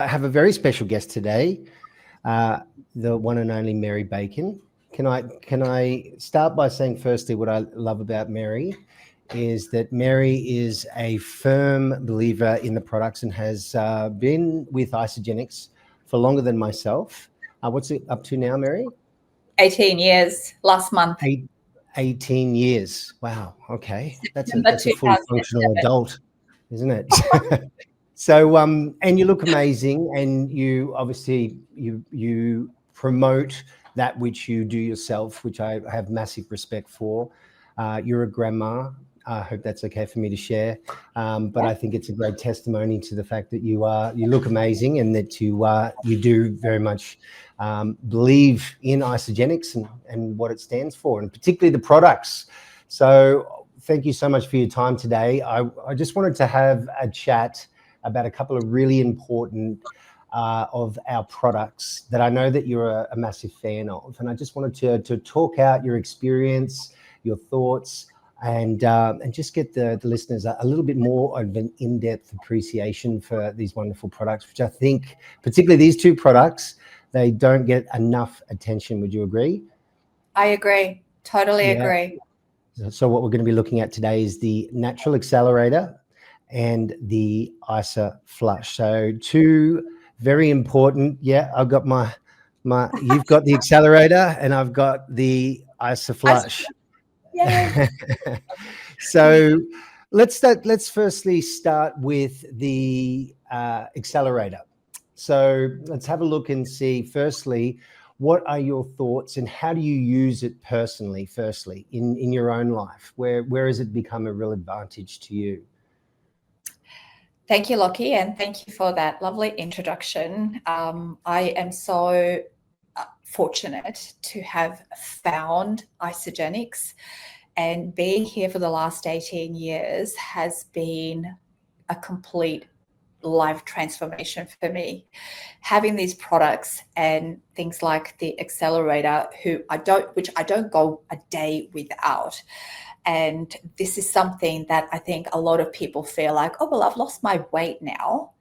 have a very special guest today, the one and only Mary Bacon. Can I start by saying firstly what I love about Mary is that Mary is a firm believer in the products and has been with Isagenix for longer than myself. What's it up to now, Mary? 18 years last month. 18 years. Wow. Okay. That's a full functional adult, isn't it? So, and you look amazing, and you obviously, you promote that which you do yourself, which I have massive respect for. You're a grandma. I hope that's okay for me to share. But I think it's a great testimony to the fact that you look amazing, and that you do very much believe in Isagenix and what it stands for, and particularly the products. So thank you so much for your time today. I just wanted to have a chat about a couple of really important of our products that I know that you're a massive fan of. And I just wanted to talk out your experience, your thoughts, and just get the listeners a little bit more of an in-depth appreciation for these wonderful products, which I think, particularly these two products, they don't get enough attention. Would you agree? I agree. Totally agree. So what we're going to be looking at today is the Natural Accelerator and the IsaFlush. So two very important. Yeah, I've got my you've got the accelerator and I've got the IsaFlush. Yeah. So let's firstly start with the accelerator. So let's have a look and see, firstly, what are your thoughts and how do you use it personally, firstly, in your own life? Where has it become a real advantage to you? Thank you, Lockie, and thank you for that lovely introduction. I am so fortunate to have found Isagenix, and being here for the last 18 years has been a complete life transformation for me. Having these products and things like the accelerator, which I don't go a day without. And this is something that I think a lot of people feel like, oh, well, I've lost my weight now,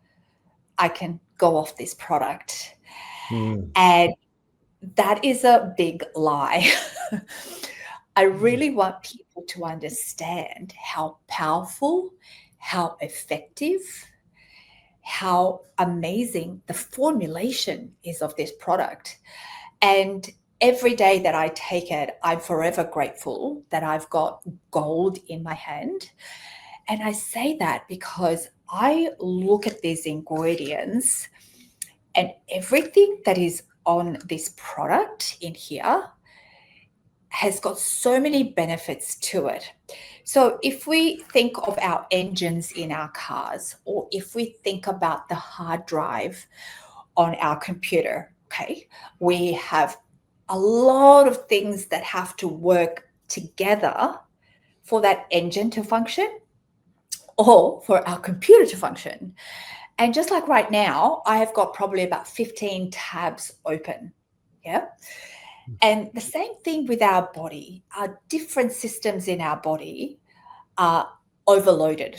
I can go off this product. And that is a big lie. I really want people to understand how powerful, how effective, how amazing the formulation is of this product. And every day that I take it, I'm forever grateful that I've got gold in my hand. And I say that because I look at these ingredients and everything that is on this product in here has got so many benefits to it. So if we think of our engines in our cars, or if we think about the hard drive on our computer, okay, we have a lot of things that have to work together for that engine to function or for our computer to function. And just like right now, I have got probably about 15 tabs open. Yeah. And the same thing with our body. Our different systems in our body are overloaded.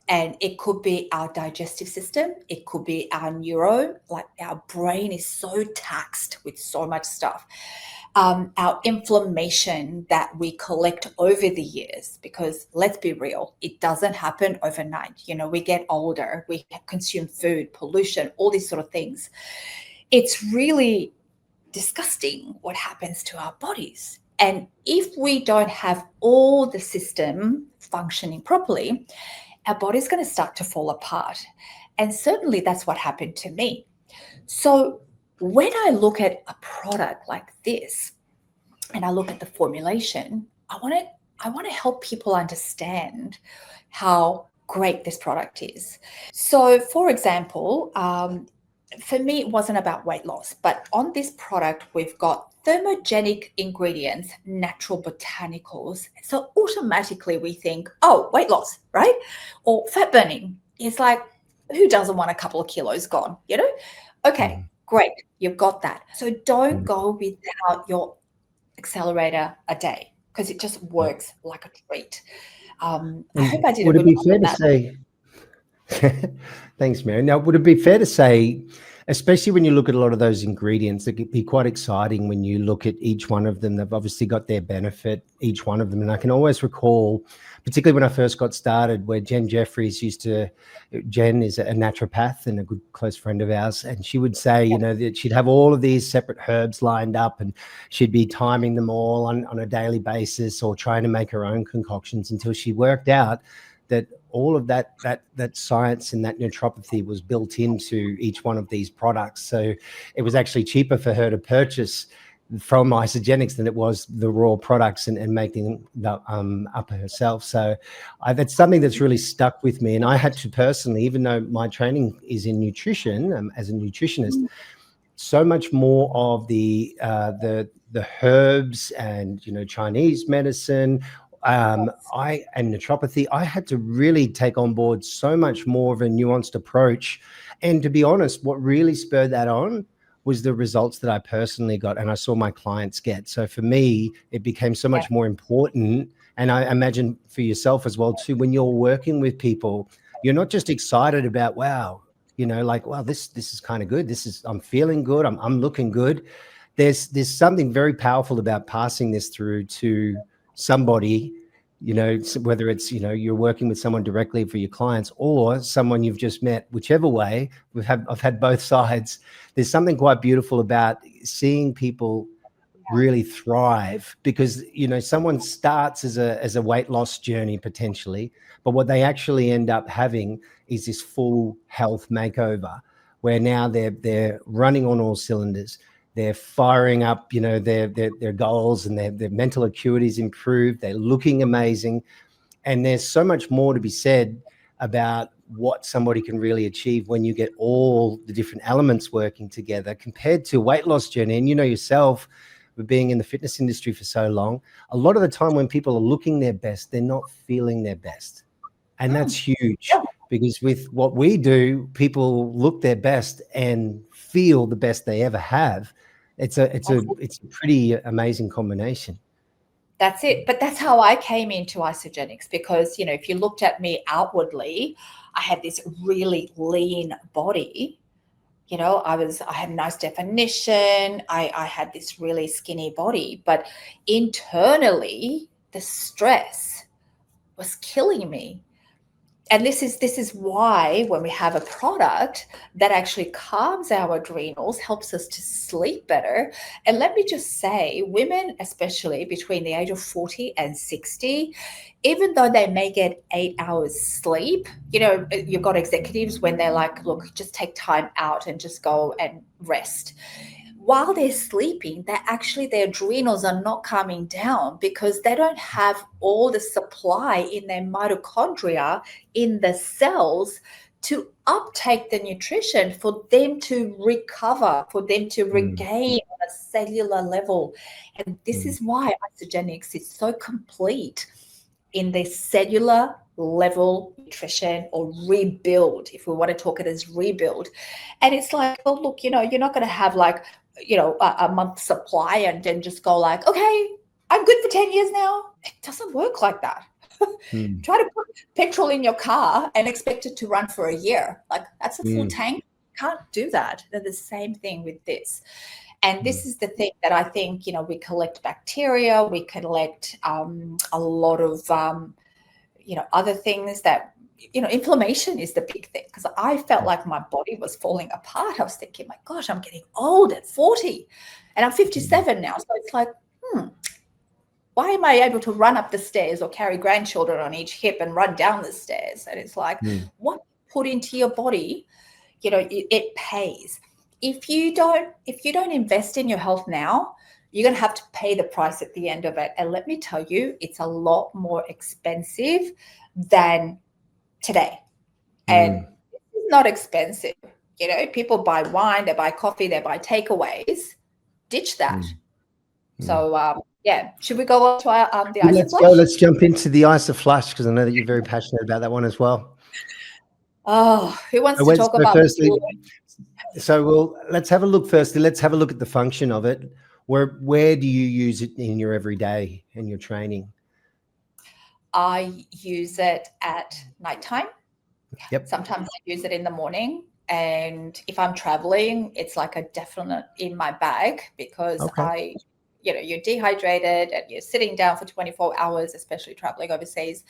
And it could be our digestive system. It could be our neuro, like our brain is so taxed with so much stuff. Our inflammation that we collect over the years, because let's be real, it doesn't happen overnight. You know, we get older, we consume food, pollution, all these sort of things. It's really disgusting what happens to our bodies. And if we don't have all the system functioning properly, our body's going to start to fall apart. And certainly that's what happened to me. So when I look at a product like this and I look at the formulation, I want to help people understand how great this product is. So for example, for me, it wasn't about weight loss, but on this product, we've got thermogenic ingredients, natural botanicals. So automatically we think, oh, weight loss, right? Or fat burning. It's like, who doesn't want a couple of kilos gone, you know? Okay, great. You've got that. So don't go without your accelerator a day because it just works like a treat. I hope I did a good job on that. Thanks, Mary. Now, would it be fair to say, especially when you look at a lot of those ingredients, it could be quite exciting when you look at each one of them. They've obviously got their benefit, each one of them. And I can always recall, particularly when I first got started, where Jen Jeffries Jen is a naturopath and a good close friend of ours. And she would say, you know, that she'd have all of these separate herbs lined up and she'd be timing them all on a daily basis or trying to make her own concoctions until she worked out that all of that science and that naturopathy was built into each one of these products. So it was actually cheaper for her to purchase from Isagenix than it was the raw products and making them up herself. So that's something that's really stuck with me. And I had to personally, even though my training is in nutrition, as a nutritionist, so much more of the herbs and, you know, Chinese medicine, and naturopathy, I had to really take on board so much more of a nuanced approach. And to be honest, what really spurred that on was the results that I personally got and I saw my clients get. So for me, it became so much more important. And I imagine for yourself as well too, when you're working with people, you're not just excited about, wow, you know, like, wow, this is kind of good. I'm feeling good. I'm looking good. There's something very powerful about passing this through to somebody, you know, whether it's, you know, you're working with someone directly for your clients or someone you've just met, whichever way. I've had both sides. There's something quite beautiful about seeing people really thrive because, you know, someone starts as a weight loss journey potentially, but what they actually end up having is this full health makeover where now they're running on all cylinders. They're firing up, you know, their goals and their mental acuity is improved. They're looking amazing. And there's so much more to be said about what somebody can really achieve when you get all the different elements working together compared to weight loss journey. And you know yourself, with being in the fitness industry for so long, a lot of the time when people are looking their best, they're not feeling their best. And that's huge because with what we do, people look their best and feel the best they ever have. It's a pretty amazing combination. That's it. But that's how I came into Isagenix because, you know, if you looked at me outwardly, I had this really lean body. You know, I had nice definition. I had this really skinny body, but internally the stress was killing me. And this is why when we have a product that actually calms our adrenals, helps us to sleep better. And let me just say, women, especially between the age of 40 and 60, even though they may get 8 hours sleep, you know, you've got executives when they're like, look, just take time out and just go and rest. While they're sleeping, their adrenals are not coming down because they don't have all the supply in their mitochondria, in the cells, to uptake the nutrition for them to recover, for them to regain on a cellular level. And this is why Isagenix is so complete in the cellular level nutrition or rebuild, if we want to talk it as rebuild. And it's like, well, look, you know, you're not going to have like, you know, a month supply and then just go like, okay, I'm good for 10 years now. It doesn't work like that. Try to put petrol in your car and expect it to run for a year. Like that's a full tank. Can't do that. They're the same thing with this. And this is the thing that I think, you know, we collect bacteria, we collect a lot of, you know, other things that, you know, inflammation is the big thing because I felt like my body was falling apart. I was thinking, my gosh, I'm getting old at 40 and I'm 57 now. So it's like, why am I able to run up the stairs or carry grandchildren on each hip and run down the stairs? And it's like, what you put into your body, you know, it pays. If you don't invest in your health now, you're going to have to pay the price at the end of it. And let me tell you, it's a lot more expensive than today. And it's not expensive. You know, people buy wine, they buy coffee, they buy takeaways. Ditch that. So, yeah, should we go on to our the IsaFlush? Let's jump into the IsaFlush because I know that you're very passionate about that one as well. Oh, who wants to talk about firstly, so let's have a look firstly. Let's have a look at the function of it. Where do you use it in your everyday in your training? I use it at nighttime. Yep. Sometimes I use it in the morning. And if I'm traveling, it's like a definite in my bag because you're dehydrated and you're sitting down for 24 hours, especially traveling overseas.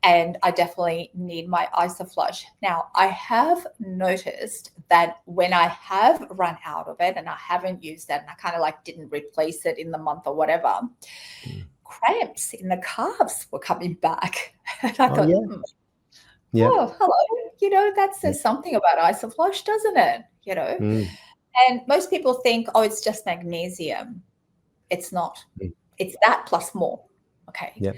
And I definitely need my IsaFlush. Now, I have noticed that when I have run out of it and I haven't used it and I kind of like didn't replace it in the month or whatever, cramps in the calves were coming back. And I thought, oh, hello. That says something about IsaFlush, doesn't it? And most people think, oh, it's just magnesium. It's not. It's that plus more. Okay. Yep.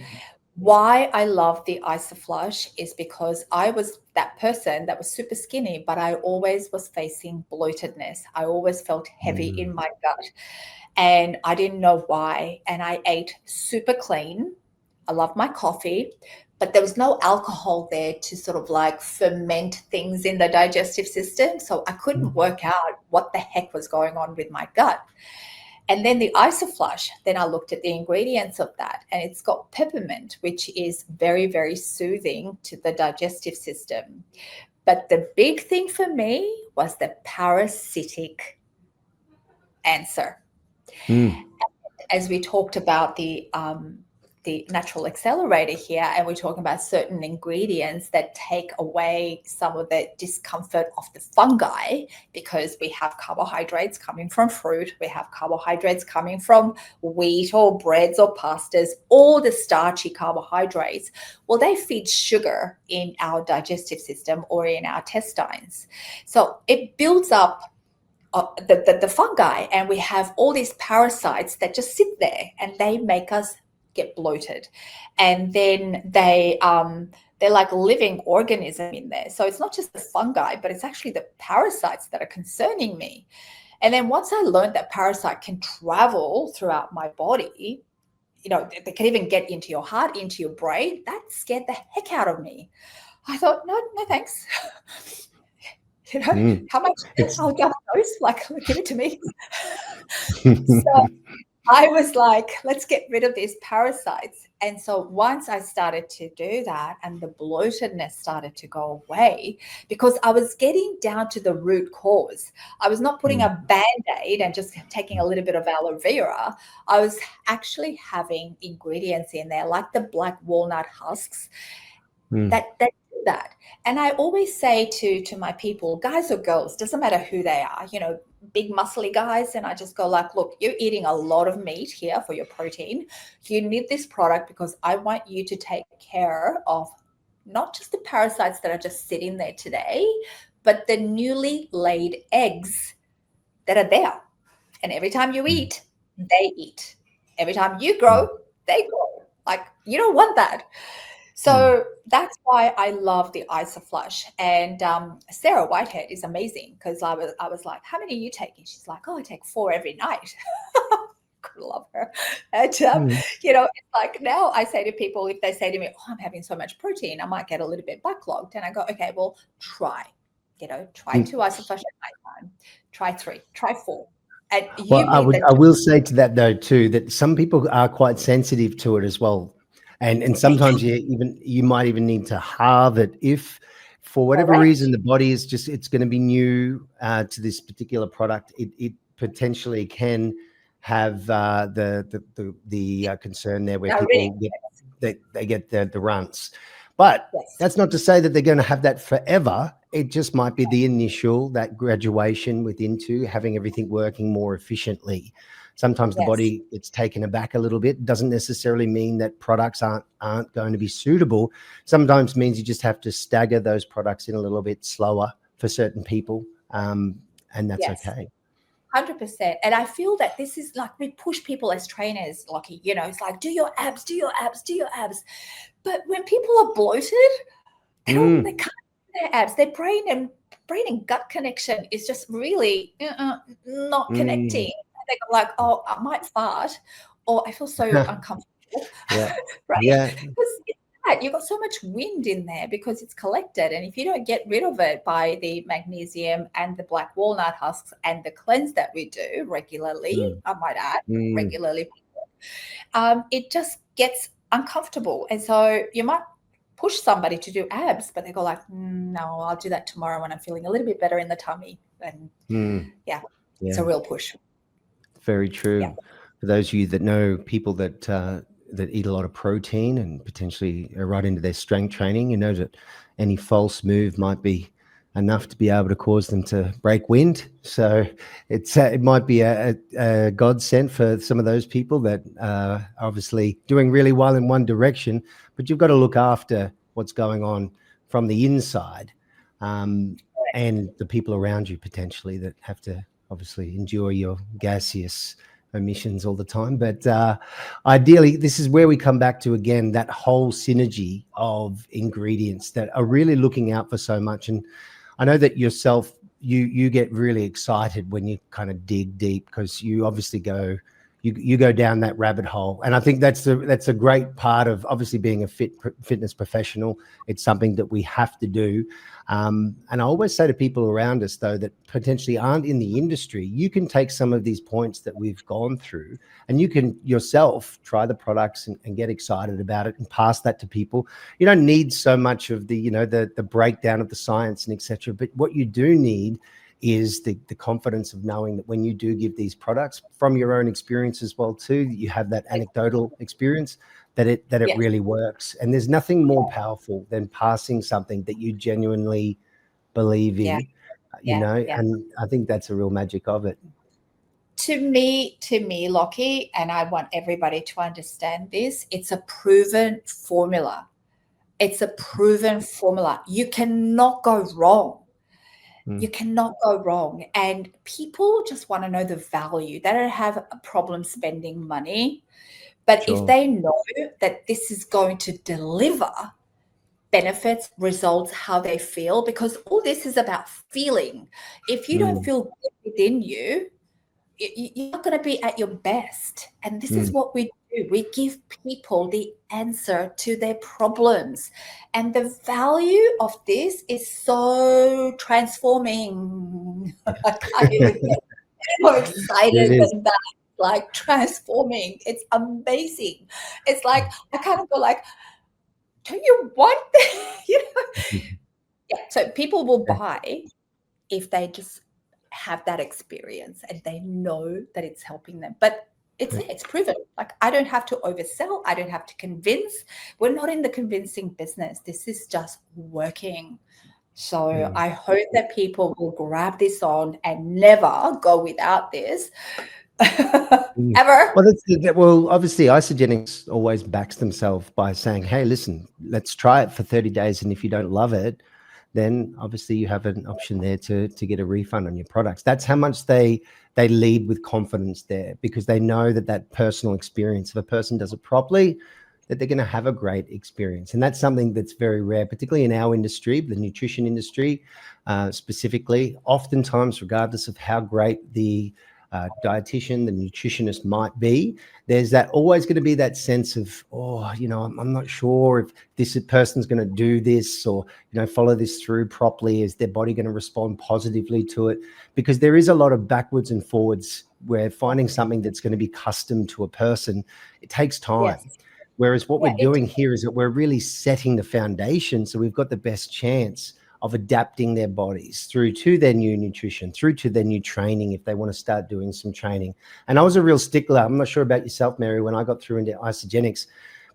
Why I love the IsaFlush is because I was that person that was super skinny, but I always was facing bloatedness. I always felt heavy in my gut and I didn't know why. And I ate super clean. I love my coffee, but there was no alcohol there to sort of like ferment things in the digestive system. So I couldn't work out what the heck was going on with my gut. And then the IsaFlush, then I looked at the ingredients of that, and it's got peppermint, which is very, very soothing to the digestive system. But the big thing for me was the parasitic answer. As we talked about the Natural Accelerator here, and we're talking about certain ingredients that take away some of the discomfort of the fungi, because we have carbohydrates coming from fruit, we have carbohydrates coming from wheat or breads or pastas, all the starchy carbohydrates. Well, they feed sugar in our digestive system or in our intestines. So it builds up the fungi, and we have all these parasites that just sit there and they make us get bloated, and then they're like living organism in there. So it's not just the fungi, but it's actually the parasites that are concerning me. And then once I learned that parasite can travel throughout my body, they can even get into your heart, into your brain, that scared the heck out of me. I thought, no thanks. How much? I'll double dose, like give it to me. So I was like, let's get rid of these parasites. And so once I started to do that and the bloatedness started to go away, because I was getting down to the root cause. I was not putting a Band-Aid and just taking a little bit of aloe vera. I was actually having ingredients in there like the black walnut husks that do that. And I always say to my people, guys or girls, doesn't matter who they are, big muscly guys, and I just go like, look, you're eating a lot of meat here for your protein. You need this product because I want you to take care of not just the parasites that are just sitting there today, but the newly laid eggs that are there. And every time you eat, they eat. Every time you grow, they grow. Like, you don't want that. So that's why I love the IsaFlush. And Sarah Whitehead is amazing, because I was like, how many are you taking? She's like, oh, I take 4 every night. Could love her. And, it's like now I say to people, if they say to me, oh, I'm having so much protein, I might get a little bit backlogged. And I go, okay, well, try 2 IsaFlush at nighttime, try 3, try 4. And I will say to that though too, that some people are quite sensitive to it as well. And sometimes you might even need to halve it if, for whatever reason, the body is it's going to be new to this particular product. It potentially can have the concern there where people get the runts. But that's not to say that they're going to have that forever. It just might be the initial, that graduation into having everything working more efficiently. Sometimes the body gets taken aback a little bit. Doesn't necessarily mean that products aren't going to be suitable. Sometimes means you just have to stagger those products in a little bit slower for certain people, and that's okay. 100%. And I feel that this is like, we push people as trainers, Lockie, it's like, do your abs, do your abs, do your abs. But when people are bloated, they can't do their abs. Their brain and gut connection is just really not connecting. They go like, oh, I might fart, or I feel so uncomfortable. Right? Yeah. Because you've got so much wind in there because it's collected. And if you don't get rid of it by the magnesium and the black walnut husks and the cleanse that we do regularly, I might add, regularly, it just gets uncomfortable. And so you might push somebody to do abs, but they go like, no, I'll do that tomorrow when I'm feeling a little bit better in the tummy. And it's a real push. Very true. For those of you that know people that that eat a lot of protein and potentially are right into their strength training, you know that any false move might be enough to be able to cause them to break wind. So it might be a godsend for some of those people that are obviously doing really well in one direction, but you've got to look after what's going on from the inside, and the people around you potentially that have to obviously endure your gaseous emissions all the time. But ideally, this is where we come back to, again, that whole synergy of ingredients that are really looking out for so much. And I know that yourself, you get really excited when you kind of dig deep, because you obviously you go down that rabbit hole. And I think that's a great part of obviously being a fitness professional. It's something that we have to do. And I always say to people around us, though, that potentially aren't in the industry, you can take some of these points that we've gone through and you can yourself try the products and get excited about it and pass that to people. You don't need so much of the, you know, the breakdown of the science and etc. But what you do need is the confidence of knowing that when you do give these products, from your own experience as well too, that you have that anecdotal experience, that it really works. And there's nothing more powerful than passing something that you genuinely believe in, you know, and I think that's a real magic of it. To me, Lockie, and I want everybody to understand this, it's a proven formula. It's a proven formula. You cannot go wrong. You cannot go wrong. And people just want to know the value. They don't have a problem spending money. But if they know that this is going to deliver benefits, results, how they feel, because all this is about feeling. If you don't feel good within you, you're not going to be at your best. And this is what we do. We give people the answer to their problems. And the value of this is so transforming. I can't even get more excited than that. Like transforming. It's amazing. It's like, I kind of go like, do you want that? You know? So people will buy if they just have that experience and they know that it's helping them. But it's proven. Like, I don't have to oversell. I don't have to convince. We're not in the convincing business. This is just working. So I hope that people will grab this on and never go without this. Ever. Well, obviously Isagenix always backs themselves by saying, hey, listen, let's try it for 30 days. And if you don't love it, then obviously you have an option there to get a refund on your products. That's how much they lead with confidence there, because they know that personal experience, if a person does it properly, that they're going to have a great experience. And that's something that's very rare, particularly in our industry, the nutrition industry specifically. Oftentimes, regardless of how great the dietitian, the nutritionist might be, there's always going to be that sense of, oh, you know, I'm not sure if this person's going to do this or, you know, follow this through properly. Is their body going to respond positively to it? Because there is a lot of backwards and forwards where finding something that's going to be custom to a person, it takes time. Whereas what we're doing here is that we're really setting the foundation, so we've got the best chance of adapting their bodies through to their new nutrition, through to their new training if they want to start doing some training. And I was a real stickler. I'm not sure about yourself, Mary. When I got through into Isagenix,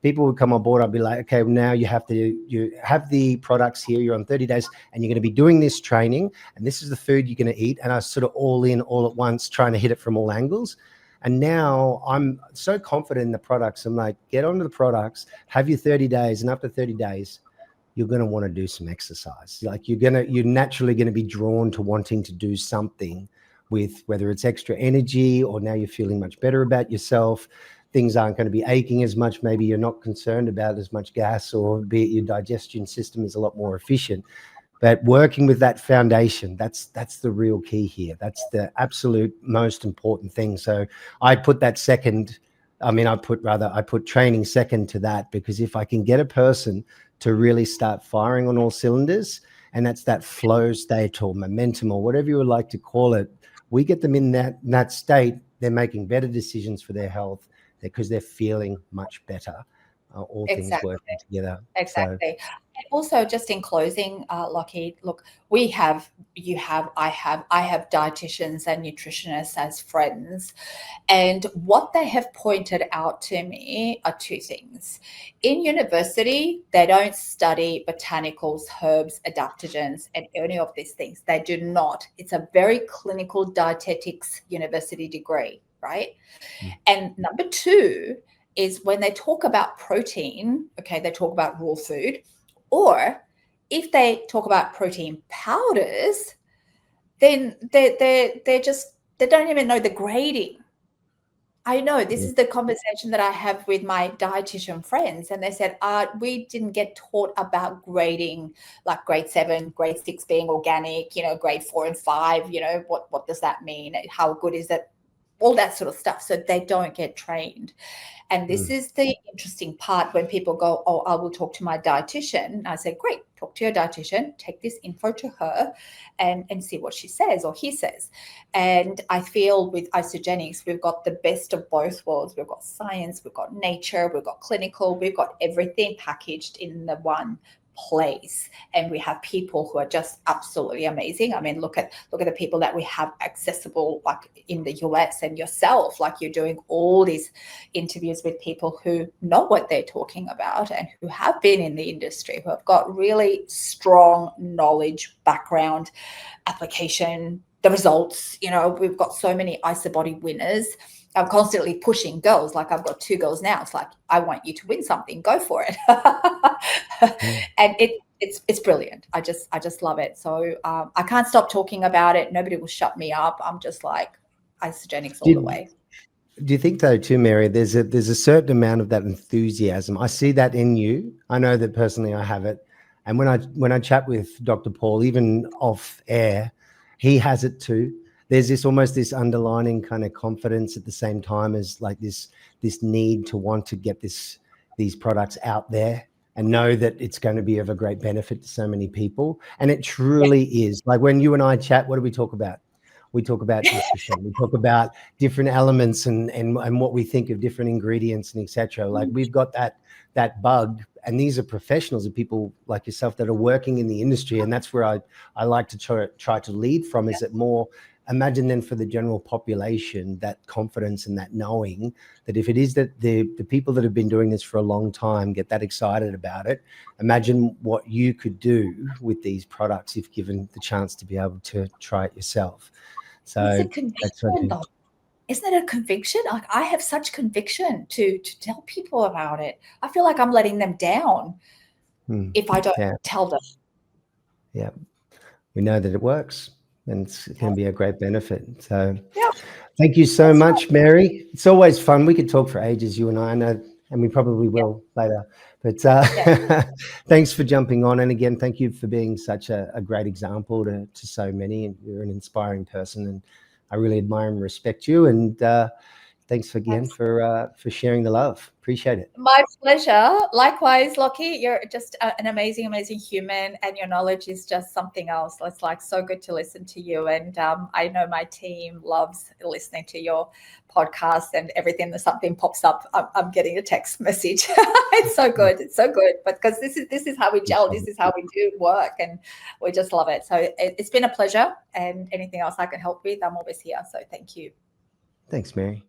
people would come on board. I'd be like, okay, well, now you have the products here. You're on 30 days and you're going to be doing this training and this is the food you're going to eat. And I was sort of all in all at once, trying to hit it from all angles. And now I'm so confident in the products. I'm like, get onto the products, have your 30 days. And after 30 days, you're going to want to do some exercise. Like you're naturally going to be drawn to wanting to do something with, whether it's extra energy or now you're feeling much better about yourself. Things aren't going to be aching as much. Maybe you're not concerned about as much gas, or be it your digestion system is a lot more efficient. But working with that foundation, that's the real key here. That's the absolute most important thing. So I put that second. I put training second to that, because if I can get a person to really start firing on all cylinders, and that's that flow state or momentum or whatever you would like to call it, we get them in that state, they're making better decisions for their health because they're feeling much better. all things Exactly. working together. Exactly. And also, just in closing, Lockie, look, we have, you have, I have dietitians and nutritionists as friends. And what they have pointed out to me are two things. In university, they don't study botanicals, herbs, adaptogens, and any of these things. They do not. It's a very clinical dietetics university degree, right? And number two is when they talk about protein, okay, they talk about raw food, or if they talk about protein powders, then they don't even know the grading. I know this is the conversation that I have with my dietitian friends, and they said, we didn't get taught about grading, like grade 7, grade 6 being organic, grade 4 and 5, what does that mean? How good is it? All that sort of stuff. So they don't get trained. And this is the interesting part when people go, oh, I will talk to my dietitian. I say, great, talk to your dietitian, take this info to her and see what she says or he says. And I feel with Isagenix, we've got the best of both worlds. We've got science, we've got nature, we've got clinical, we've got everything packaged in the one place, and we have people who are just absolutely amazing. I mean, look at the people that we have accessible, like in the US, and yourself, like you're doing all these interviews with people who know what they're talking about and who have been in the industry, who have got really strong knowledge, background, application, the results. We've got so many IsaBody winners. I'm constantly pushing girls. Like I've got 2 girls now. It's like, I want you to win something. Go for it. And it's brilliant. I just love it. So I can't stop talking about it. Nobody will shut me up. I'm just like Isagenix all the way. Do you think though too, Mary, there's a certain amount of that enthusiasm? I see that in you. I know that personally I have it. And when I chat with Dr. Paul, even off air, he has it too. There's this underlining kind of confidence at the same time as like this need to want to get these products out there and know that it's going to be of a great benefit to so many people. And it truly is. Like when you and I chat, what do we talk about? We talk about nutrition. We talk about different elements and what we think of different ingredients and etc. Like we've got that bug, and these are professionals and people like yourself that are working in the industry, and that's where I like to try to lead from. Is it more? Imagine then for the general population, that confidence and that knowing that if it is that the people that have been doing this for a long time get that excited about it, imagine what you could do with these products if given the chance to be able to try it yourself. So that's what I do. Isn't it a conviction? Like I have such conviction to tell people about it. I feel like I'm letting them down if I don't tell them. Yeah, we know that it works. And it's going to be a great benefit. So thank you so much, Mary. It's always fun. We could talk for ages, you and I know, and we probably will later. But thanks for jumping on. And again, thank you for being such a great example to so many. And you're an inspiring person. And I really admire and respect you. And thanks again for sharing the love. Appreciate it. My pleasure. Likewise, Lockie, you're just an amazing, amazing human, and your knowledge is just something else. It's like so good to listen to you. And I know my team loves listening to your podcast, and everything that something pops up, I'm getting a text message. It's so good. It's so good. But because this is how we gel. This is how we do work, and we just love it. So it's been a pleasure, and anything else I can help with, I'm always here. So thank you. Thanks, Mary.